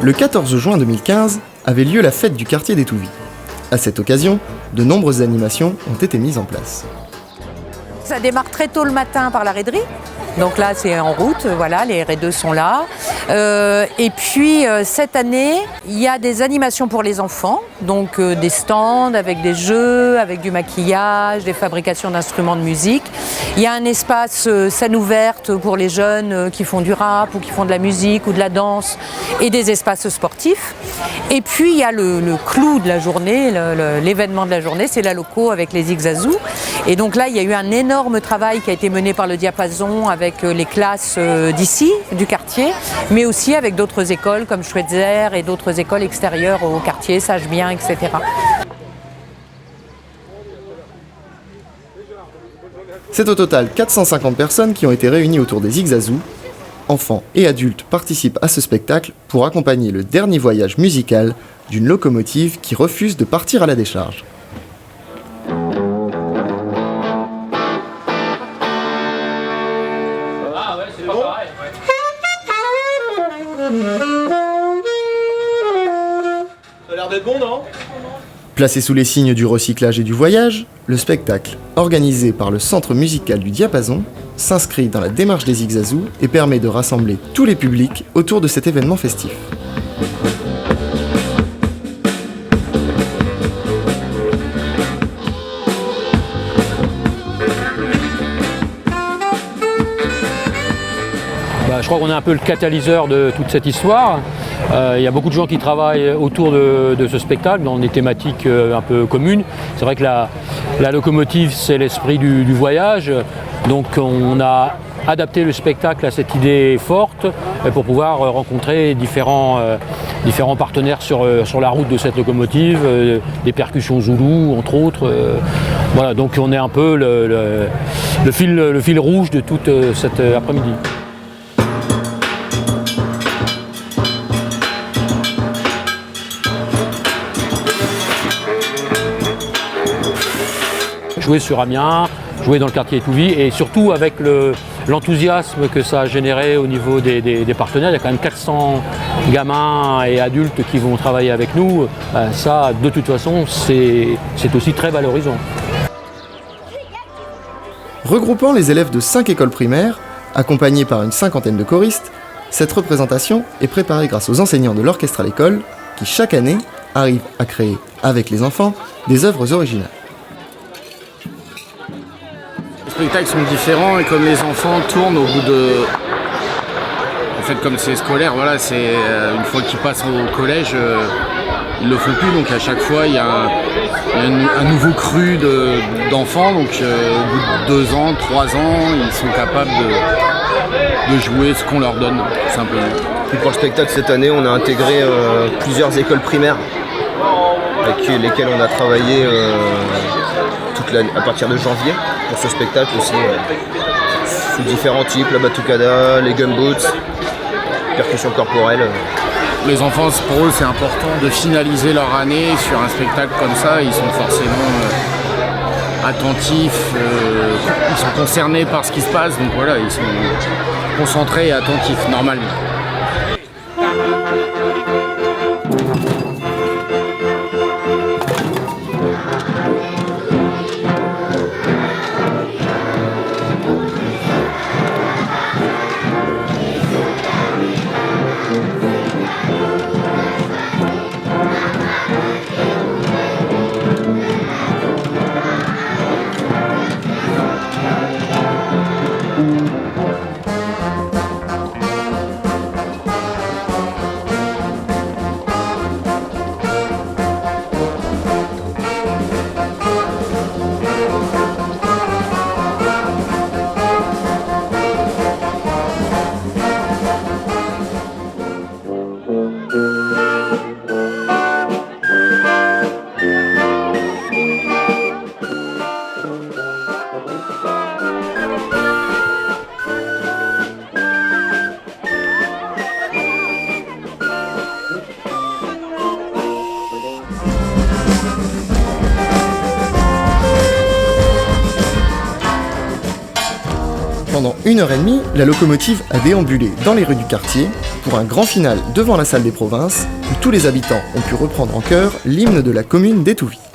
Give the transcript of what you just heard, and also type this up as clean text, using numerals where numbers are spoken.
Le 14 juin 2015 avait lieu la fête du quartier d'Étouville. À cette occasion, de nombreuses animations ont été mises en place. Ça démarre très tôt le matin par la raiderie. Donc là, c'est en route, voilà, les raideux sont là. Et puis, cette année, il y a des animations pour les enfants, donc des stands avec des jeux, avec du maquillage, des fabrications d'instruments de musique. Il y a un espace scène ouverte pour les jeunes qui font du rap ou qui font de la musique ou de la danse et des espaces sportifs. Et puis, il y a le clou de la journée, l'événement de la journée, c'est la loco avec les Zigzazou. Et donc là, il y a eu un énorme travail qui a été mené par le Diapason avec les classes d'ici, du quartier, mais aussi avec d'autres écoles comme Schweitzer et d'autres écoles extérieures au quartier, Sagebien, etc. C'est au total 450 personnes qui ont été réunies autour des Zigzazou. Enfants et adultes participent à ce spectacle pour accompagner le dernier voyage musical d'une locomotive qui refuse de partir à la décharge. Ça a l'air d'être bon, non ? Placé sous les signes du recyclage et du voyage, le spectacle, organisé par le Centre musical du Diapason, s'inscrit dans la démarche des Zigzazou et permet de rassembler tous les publics autour de cet événement festif. Je crois qu'on est un peu le catalyseur de toute cette histoire. Il y a beaucoup de gens qui travaillent autour de ce spectacle dans des thématiques un peu communes. C'est vrai que la locomotive, c'est l'esprit du voyage. Donc on a adapté le spectacle à cette idée forte pour pouvoir rencontrer différents partenaires sur la route de cette locomotive, des percussions zoulou entre autres. Voilà, donc on est un peu le fil rouge de toute cet après-midi. Jouer sur Amiens, jouer dans le quartier Étouville et surtout avec l'enthousiasme que ça a généré au niveau des partenaires. Il y a quand même 400 gamins et adultes qui vont travailler avec nous. Ça, de toute façon, c'est aussi très valorisant. Regroupant les élèves de 5 écoles primaires, accompagnés par une cinquantaine de choristes, cette représentation est préparée grâce aux enseignants de l'orchestre à l'école qui, chaque année, arrivent à créer, avec les enfants, des œuvres originales. Les spectacles sont différents et comme les enfants tournent au bout de... En fait, comme c'est scolaire, voilà, c'est une fois qu'ils passent au collège, ils le font plus. Donc à chaque fois, il y a un nouveau cru d'enfants. Donc au bout de 2 ans, 3 ans, ils sont capables de jouer ce qu'on leur donne, tout simplement. Et pour le spectacle cette année, on a intégré plusieurs écoles primaires avec lesquelles on a travaillé à partir de janvier pour ce spectacle aussi, sous différents types, la batucada, les gumboots, percussion corporelle. Les enfants, pour eux, c'est important de finaliser leur année sur un spectacle comme ça. Ils sont forcément attentifs, ils sont concernés par ce qui se passe, donc voilà, ils sont concentrés et attentifs, normalement. Pendant 1h30, la locomotive a déambulé dans les rues du quartier pour un grand final devant la salle des provinces où tous les habitants ont pu reprendre en chœur l'hymne de la commune d'Étouville.